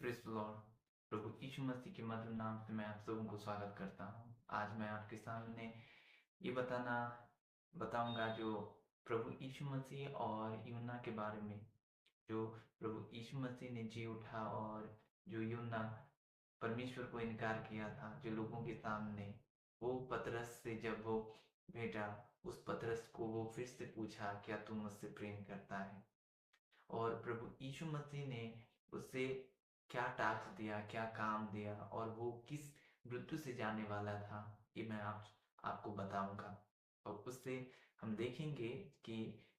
Praise the Lord. प्रभु यीशु मसीह के मधुर नाम से मैं आप सबों को स्वागत करता हूँ। आज मैं आपके सामने ये बताऊंगा जो प्रभु यीशु मसीह और यूहन्ना के बारे में। जो प्रभु यीशु मसीह ने जी उठा और जो यूहन्ना परमेश्वर को इनकार किया था जो लोगों के सामने, वो पतरस से जब वो भेटा, उस पतरस को वो फिर से पूछा, क्या तू मुझसे प्रेम करता है? और प्रभु यीशु मसीह ने उसे क्या टास्क दिया, क्या काम दिया और वो किस मृत्यु से जाने वाला था, ये मैं आपको बताऊंगा। और उससे हम देखेंगे कि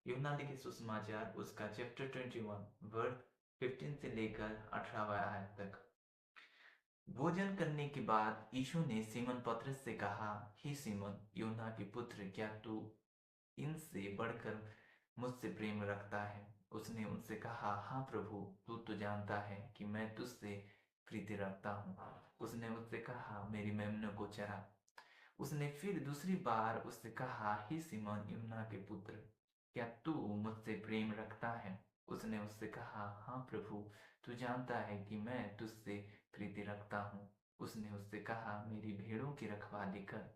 यूहन्ना लिखित सुसमाचार उसका चैप्टर 21 वर्स 15 से लेकर 18वां आयत तक। भोजन करने के बाद यीशु ने सीमन पतरस से कहा, हे सीमन यूहन्ना के पुत्र, क्या तू इनसे बढ़कर मुझसे प्रेम रखता है? उसने उनसे कहा, हाँ प्रभु, तू तो जानता है कि मैं तुझसे प्रीति रखता हूँ। उसने उससे कहा, मेरी मेमनों को चरा। उसने फिर दूसरी बार उससे कहा, हे सिमोन यूहन्ना के पुत्र, क्या तू मुझसे प्रेम रखता है? उसने उससे कहा, हाँ प्रभु, तू जानता है कि मैं तुझसे प्रीति रखता हूँ। उसने उससे कहा, मेरी भेड़ों की रखवाली कर।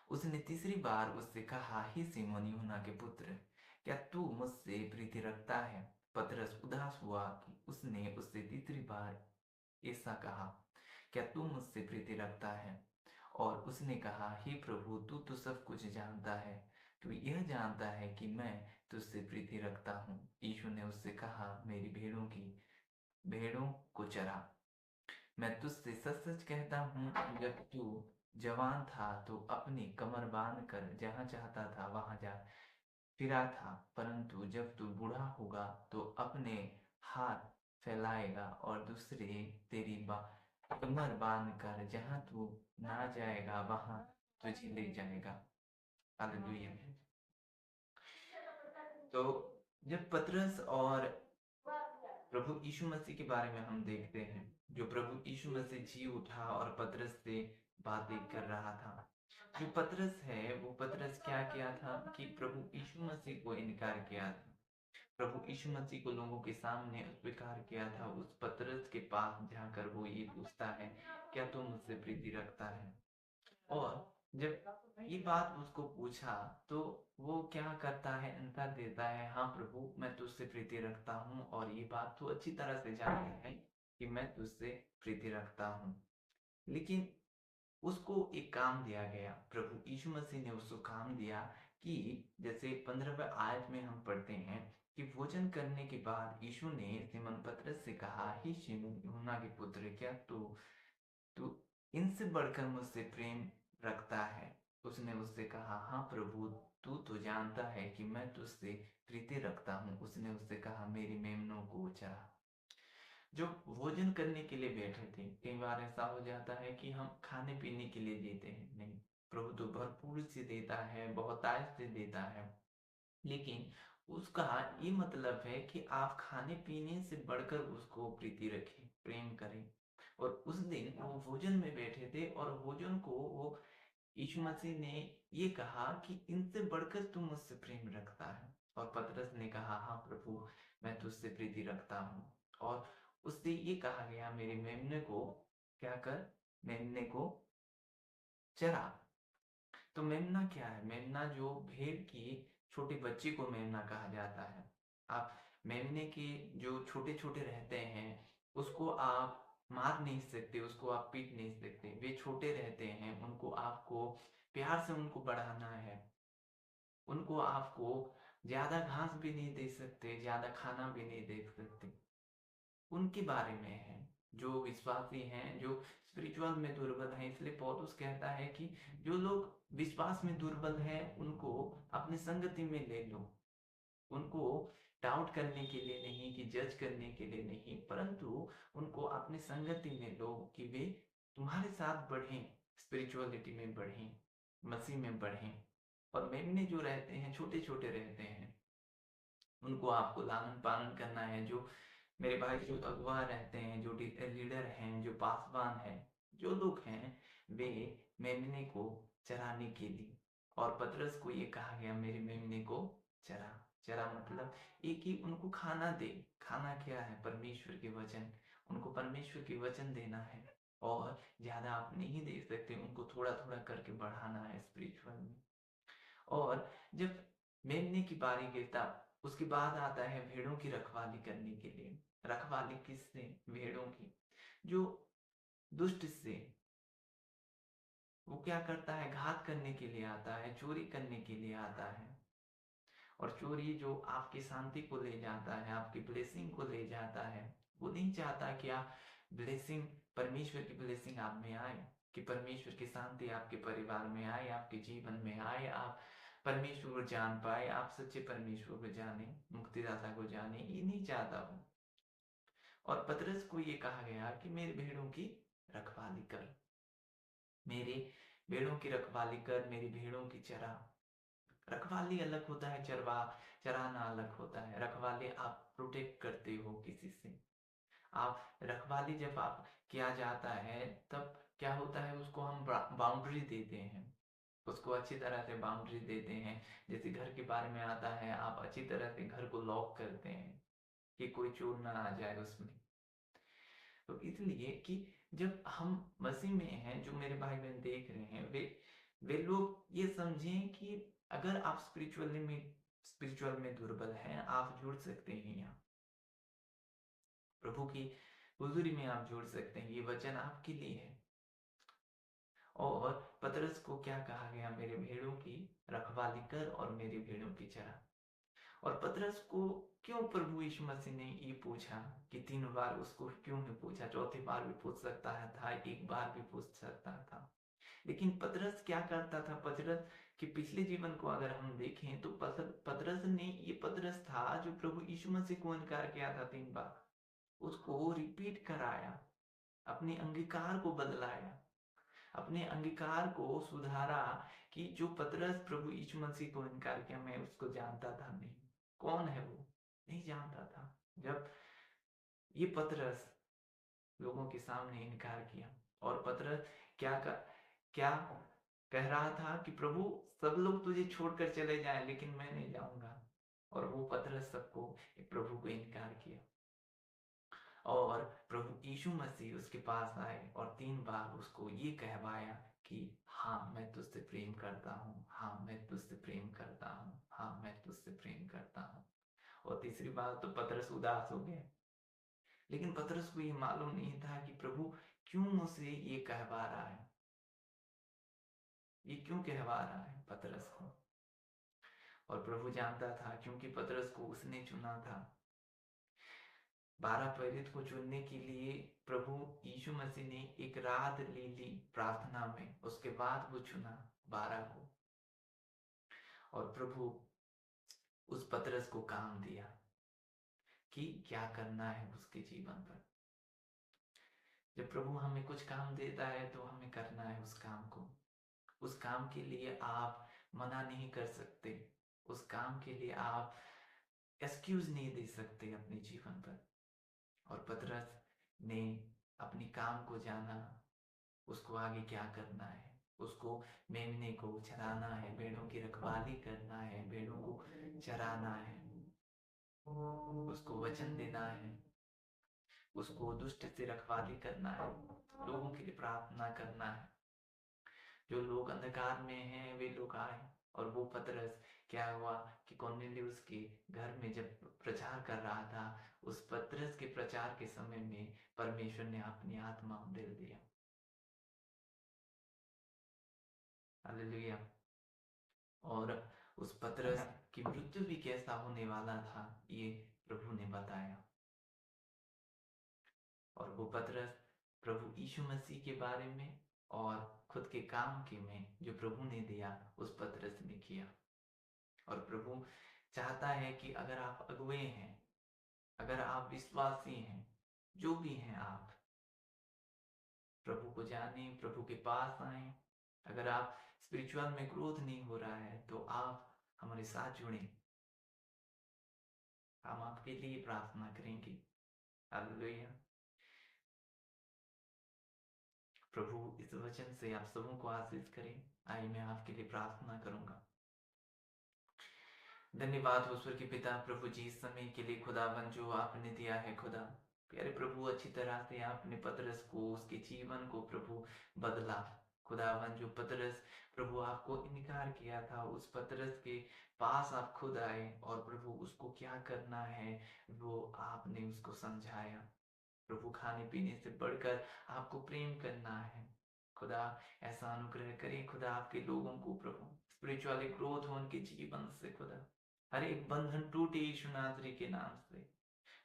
उसने तीसरी बार उससे कहा, हे सिमोन यूहन्ना के पुत्र, क्या तू मुझसे प्रीति रखता है? पतरस उदास हुआ कि उसने उससे तीसरी बार ऐसा कहा, क्या तू मुझसे प्रीति रखता है? और उसने कहा, हे प्रभु, तू तो सब कुछ जानता है। तू यह जानता है कि मैं तुझसे प्रीति रखता हूँ। यीशु ने उससे कहा, मेरी भेड़ों को चरा। मैं तुझसे सच-सच कहता हूँ, जब तू जवान था तो अपनी कमर बाँध कर जहाँ चाहता था वहाँ जा फिरा था, परंतु जब तू बूढ़ा होगा तो अपने हाथ फैलाएगा और दूसरे तेरी कमर बाँध कर जहाँ तू ना जाएगा वहाँ तुझे ले जाएगा। हालेलुया। तो जब पतरस और प्रभु यीशु मसीह के बारे में हम देखते हैं, जो प्रभु यीशु मसीह जी उठा और पतरस से बातें कर रहा था। जो पतरस है, वो पतरस क्या किया था कि प्रभु यीशु मसीह को इनकार किया था। प्रभु यीशु मसीह को लोगों के सामने स्वीकार किया था। उस पतरस के पास जाकर वो ये पूछता है, क्या तू मुझसे प्रीति रखता है? और जब ये बात उसको पूछा तो वो क्या करता है, आंसर देता है, हाँ प्रभु, मैं तुझसे प्रीति रखता हूँ और ये बात तू अच्छी तरह से जानता है कि मैं तुझसे प्रीति रखता हूँ। लेकिन उसको एक काम दिया गया, प्रभु यीशु मसीह ने उसको काम दिया कि जैसे 15वें आयत में हम पढ़ते हैं कि भोजन करने के बाद यीशु ने सिमोन पतरस से कहा, हे शिमोन यूहन्ना के पुत्र, क्या तू तू इनसे बढ़कर मुझसे प्रेम रखता है? उसने उससे कहा, हाँ प्रभु, तू तो जानता है कि मैं तुझसे प्रीति रखता हूँ। उसने उससे कहा, मेरी मेमनों को चरा। जो भोजन करने के लिए बैठे थे, कई बार ऐसा हो जाता है कि हम खाने पीने के लिए देते हैं, नहीं, प्रभु तो भरपूर से देता है, बहुतायत से देता है। लेकिन उसका ये मतलब है कि आप खाने पीने से बढ़कर उसको प्रीति रखें, प्रेम करें। और उस दिन वो भोजन में बैठे थे और भोजन को वो यीशु मसीह ने ये कहा कि इनसे बढ़कर तू मुझसे प्रेम रखता है। और पतरस ने कहा, हाँ प्रभु, मैं तुझसे प्रीति रखता हूँ। और उससे ये कहा गया, मेरे मेमने को क्या कर, मेमने को चरा। तो मेमना क्या है? मेमना जो भेड़ की छोटे बच्चे को मेमना कहा जाता है। आप मेमने के जो छोटे छोटे रहते हैं उसको आप मार नहीं सकते, उसको आप पीट नहीं सकते। वे छोटे रहते हैं, उनको आपको प्यार से उनको बढ़ाना है। उनको आपको ज्यादा घास भी नहीं दे सकते, ज्यादा खाना भी नहीं दे सकते। उनके बारे में है जो विश्वासी हैं, जो स्पिरिचुअल में दुर्बल हैं। इसलिए पौलुस कहता है कि जो लोग विश्वास में दुर्बल हैं उनको अपनी संगति में ले लो। उनको डाउट करने के लिए नहीं, कि जज करने के लिए नहीं, परंतु उनको अपनी संगति में लो कि वे तुम्हारे साथ बढ़ें, स्पिरिचुअलिटी में बढ़ें, मसीह में बढ़ें। और मेमने जो रहते हैं, छोटे छोटे रहते हैं, उनको आपको लालन पालन करना है। जो मेरे भाई जो अगवा रहते हैं, जो लीडर हैं, जो पासवान हैं, जो लोग हैं, वे मेमने को चराने के लिए। और पतरस को ये कहा गया, मेरे मेमने को चरा। चरा मतलब एक ही उनको खाना दे। खाना क्या है? परमेश्वर के वचन। उनको परमेश्वर के वचन देना है और ज़्यादा आप नहीं दे सकते, उनको थोड़ा-थोड़ा करके बढ़ाना है स्पिरिचुअल में। और जब मेमने की बारी गई तब उसके बाद आता है भेड़ों की रखवाली करने के लिए। रखवाली किससे? भेड़ों की। जो दुष्ट से वो क्या करता है? घात करने के लिए आता है, चोरी करने के लिए आता है। और चोरी जो आपकी शांति को ले जाता है, आपकी ब्लेसिंग को ले जाता है। वो नहीं चाहता कि आप ब्लेसिंग, परमेश्वर की ब्लेसिंग आप में आए, कि परमेश्वर की शांति आपके परिवार में आए, आपके जीवन में आए, आप परमेश्वर को जान पाए, आप सच्चे परमेश्वर को जाने, मुक्तिदाता को जाने। ये नहीं चाहता वो। और पतरस को ये कहा गया कि मेरे भेड़ों की रखवाली कर, मेरे भेड़ों की रखवाली कर, मेरी भेड़ों की चरा। रखवाली अलग होता है, चराना अलग होता है। रखवाली आप प्रोटेक्ट करते हो किसी से। आप रखवाली जब आप किया जाता है तब क्या होता है, उसको हम बाउंड्री देते हैं, उसको अच्छी तरह से बाउंड्री देते हैं। जैसे घर के बारे में आता है, आप अच्छी तरह से घर को लॉक करते हैं कि कोई चोर ना आ जाए उसमें। तो इसलिए कि जब हम मसीह में हैं, जो मेरे भाई बहन देख रहे हैं, वे लोग ये समझें कि अगर आप स्पिरिचुअल में दुर्बल हैं, आप जुड़ सकते हैं यहाँ प्रभु की हुजूरी में, आप जुड़ सकते हैं। ये वचन आपके लिए है। और पतरस को क्या कहा गया? मेरे भेड़ों की रखवाली कर और मेरी भेड़ों की चरा। और पतरस को क्यों प्रभु यीशु मसीह ने ये पूछा कि 3 बार उसको क्यों नहीं पूछा? चौथी बार भी पूछ सकता था, एक बार भी पूछ सकता था। लेकिन पतरस क्या करता था? पतरस के पिछले जीवन को अगर हम देखें तो पतरस ने, ये पतरस था जो प्रभु यीशु मसीह को इनकार किया था 3 बार, उसको रिपीट कराया, अपने अंगीकार को बदलाया, अपने अंगीकार को सुधारा। कि जो पतरस प्रभु यीशु मसीह को इनकार किया, मैं उसको जानता था नहीं, कौन है वो नहीं जानता था। जब ये पतरस लोगों के सामने इनकार किया, और पतरस क्या कह रहा था कि प्रभु सब लोग तुझे छोड़कर चले जाएं लेकिन मैं नहीं जाऊंगा। और वो पतरस सबको, प्रभु को इनकार किया। और प्रभु यीशु मसीह उसके पास आए और 3 बार उसको ये कहवाया कि हाँ मैं तुझसे प्रेम करता हूँ, हाँ मैं तुझसे प्रेम करता हूँ, हाँ मैं तुझसे प्रेम करता हूँ। और तीसरी बार तो पतरस उदास हो गया। लेकिन पतरस को ये मालूम नहीं था कि प्रभु क्यों मुझसे ये कहवा रहा है, ये क्यों कहवा रहा है पतरस को। और प्रभु जानता था, क्योंकि पतरस को उसने चुना था। 12 प्रेरित को चुनने के लिए प्रभु यीशु मसीह ने एक रात ले ली प्रार्थना में, उसके बाद वो चुना 12 को। और प्रभु उस पतरस को काम दिया कि क्या करना है उसके जीवन पर। जब प्रभु हमें कुछ काम देता है तो हमें करना है उस काम को। उस काम के लिए आप मना नहीं कर सकते, उस काम के लिए आप एक्सक्यूज नहीं दे सकते अपने जीवन पर। और पतरस ने अपने काम को जाना, उसको आगे क्या करना है। उसको मेमने को चराना है, भेड़ों की रखवाली करना है, भेड़ों को चराना है, उसको वचन देना है, उसको दुष्ट से रखवाली करना है, लोगों के लिए प्रार्थना करना है। जो लोग अंधकार में हैं वे लोग आए। और वो पतरस, क्या हुआ कि कॉर्नेलियुस के घर में जब प्रचार कर रहा था, उस पतरस के प्रचार के समय में परमेश्वर ने अपनी आत्मा दे दिया। हालेलुया। और उस पतरस की मृत्यु भी कैसा होने वाला था ये प्रभु ने बताया। और वो पतरस प्रभु यीशु मसीह के बारे में और खुद के काम के में जो प्रभु ने दिया, उस पतरस ने किया। और प्रभु चाहता है कि अगर आप अगुए हैं, अगर आप विश्वासी हैं, जो भी हैं आप, प्रभु को जाने, प्रभु के पास आए। अगर आप स्पिरिचुअल में ग्रोथ नहीं हो रहा है तो आप हमारे साथ जुड़ें, हम आपके लिए प्रार्थना करेंगे। हालेलुया। प्रभु इस वचन से आप सबों को आशीष करें। आइए मैं आपके लिए प्रार्थना करूंगा। धन्यवाद हो स्वर्गीय पिता, प्रभु जी इस समय के लिए खुदावन जो आपने दिया है खुदा, प्यारे प्रभु, अच्छी तरह से आपने पतरस को, उसके जीवन को प्रभु बदला। खुदावन, जो पतरस प्रभु आपको इनकार किया था, उस पतरस के पास आप खुद आए और प्रभु उसको क्या करना है वो आपने उसको समझाया। प्रभु, खाने पीने से बढ़कर आपको प्रेम करना है। खुदा, ऐसा अनुग्रह करें खुदा, आपके लोगों को प्रभु स्पिरिचुअली ग्रोथ हो उनके जीवन से। खुदा, हर एक बंधन टूटे यीशु नासरी के नाम से।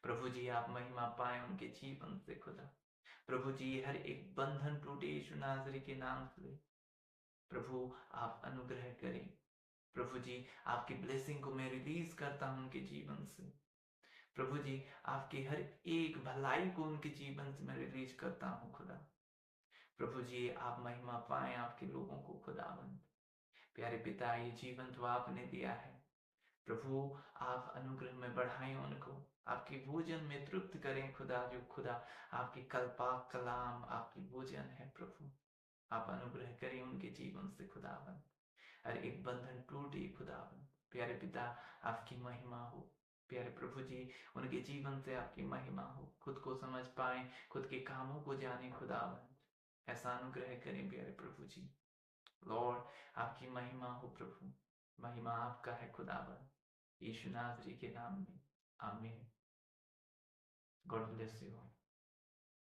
प्रभु जी, आप महिमा पाए उनके जीवन से। खुदा, प्रभु जी, हर एक बंधन टूटे यीशु नासरी के नाम से। प्रभु, आप अनुग्रह करें। प्रभु जी, आपकी ब्लेसिंग को मैं रिलीज करता हूं उनके जीवन से। प्रभु जी, आपकी हर एक भलाई को उनके जीवन से मैं रिलीज करता हूं। खुदा, प्रभु जी, आप महिमा पाए आपके लोगों को। खुदावन, प्यारे पिता, ये जीवन तो आपने दिया है प्रभु, आप अनुग्रह में बढ़ाएं उनको, आपके भोजन में तृप्त करें। खुदा, जो खुदा आपकी कल्पा कलाम आपकी भोजन है प्रभु, आप अनुग्रह करें उनके जीवन से। खुदावन, हर एक बंधन टूटे। खुदावन, प्यारे पिता, आपकी महिमा हो। प्यारे प्रभु जी, उनके जीवन से आपकी महिमा हो, खुद को समझ पाए, खुद के कामों को जाने। खुदावन, ऐसा अनुग्रह करें प्यारे प्रभु जी। लॉर्ड, आपकी महिमा हो प्रभु, महिमा आपका है खुदावन, यीशु नासरी के नाम में। आमीन। God bless you.